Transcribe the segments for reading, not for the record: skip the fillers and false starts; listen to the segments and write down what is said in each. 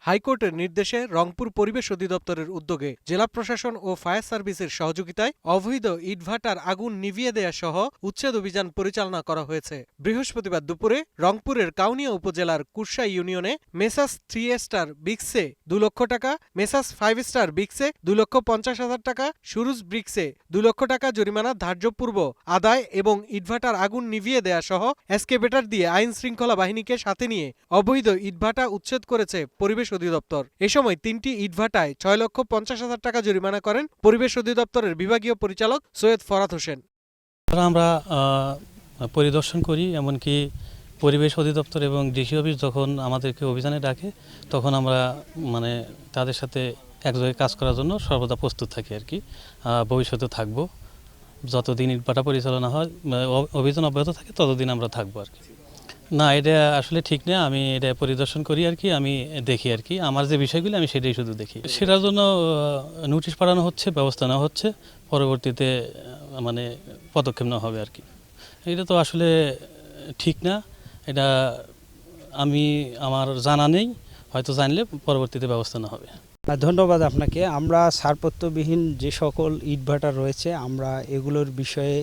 হাইকোর্টের নির্দেশে রংপুর পরিবেশ অধিদপ্তরের উদ্যোগে জেলা প্রশাসন ও ফায়ার সার্ভিসের সহযোগিতায় অবৈধ ইটভাটার আগুন নিভিয়ে দেয়া সহ উচ্ছেদ অভিযান পরিচালনা করা হয়েছে। বৃহস্পতিবার দুপুরে রংপুরের কাউনিয়া উপজেলার কুরসা ইউনিয়নে মেসাস 3 স্টার বিক্সে 2 লক্ষ টাকা, মেসাস 5 স্টার বিক্সে 2,50,000 টাকা, সুরুজ ব্রিক্সে 2 লক্ষ টাকা জরিমানা ধার্যপূর্ব আদায় এবং ইটভাটার আগুন নিভিয়ে দেয়া সহ এসকেভেটর দিয়ে আইন শৃঙ্খলা বাহিনীকে সাথে নিয়ে অবৈধ ইটভাটা উচ্ছেদ করেছে পরিবেশ অধিদপ্তর। এ সময় 3টি ইটভাটায় 6,50,000 টাকা জরিমানা করেন পরিবেশ অধিদপ্তরের বিভাগীয় পরিচালক সৈয়দ ফরাদ হোসেন। আমরা পরিদর্শন করি, এমনকি পরিবেশ অধিদপ্তর এবং ডিসি অফিস যখন আমাদেরকে অভিযানে ডাকে তখন আমরা তাদের সাথে একযোগে কাজ করার জন্য সর্বদা প্রস্তুত থাকি আর কি। ভবিষ্যতে থাকব, যতদিন ইটভাটা পরিচালনা হয় অভিযান অব্যাহত থাকে ততদিন আমরা থাকবো আর কি। না, এটা আসলে ঠিক না। আমি এটা পরিদর্শন করি আর কি, আমি দেখি আর কি, আমার যে বিষয়গুলি আমি সেটাই শুধু দেখি। সেটার জন্য নোটিশ পাঠানো হচ্ছে, ব্যবস্থা নেওয়া হচ্ছে, পরবর্তীতে পদক্ষেপ নেওয়া হবে আর কি। এটা তো আসলে ঠিক না, এটা আমার জানা নেই, হয়তো জানলে পরবর্তীতে ব্যবস্থা নেওয়া হবে। ধন্যবাদ আপনাকে। আমরা ছাড়পত্রবিহীন যে সকল ইটভাটা রয়েছে আমরা এগুলোর বিষয়ে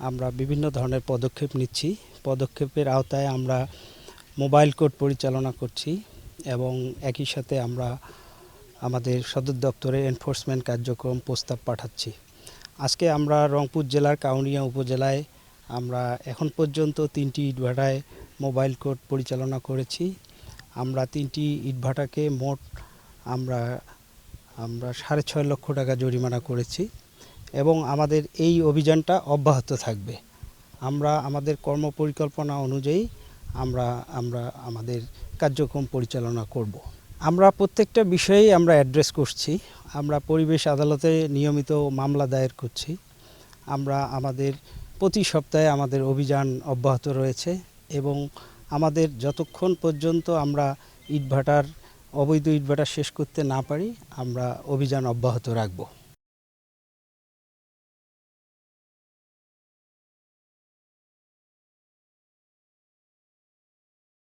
আমরা বিভিন্ন ধরনের পদক্ষেপ নিচ্ছি। পদক্ষেপের আওতায় আমরা মোবাইল কোর্ট পরিচালনা করছি এবং একই সাথে আমরা আমাদের সদর দপ্তরে এনফোর্সমেন্ট কার্যক্রম প্রস্তাব পাঠাচ্ছি। আজকে আমরা রংপুর জেলার কাউনিয়া উপজেলায় আমরা এখন পর্যন্ত 3টি ইটভাটায় মোবাইল কোর্ট পরিচালনা করেছি। আমরা 3টি ইটভাটাকে মোট আমরা 6.5 লক্ষ টাকা জরিমানা করেছি এবং আমাদের এই অভিযানটা অব্যাহত থাকবে। আমরা আমাদের কর্মপরিকল্পনা অনুযায়ী আমরা আমাদের কার্যক্রম পরিচালনা করব। আমরা প্রত্যেকটা বিষয়েই আমরা অ্যাড্রেস করছি। আমরা পরিবেশ আদালতে নিয়মিত মামলা দায়ের করছি। আমরা আমাদের প্রতি সপ্তাহে আমাদের অভিযান অব্যাহত রয়েছে এবং আমাদের যতক্ষণ পর্যন্ত আমরা অবৈধ ইটভাটা শেষ করতে না পারি আমরা অভিযান অব্যাহত রাখব।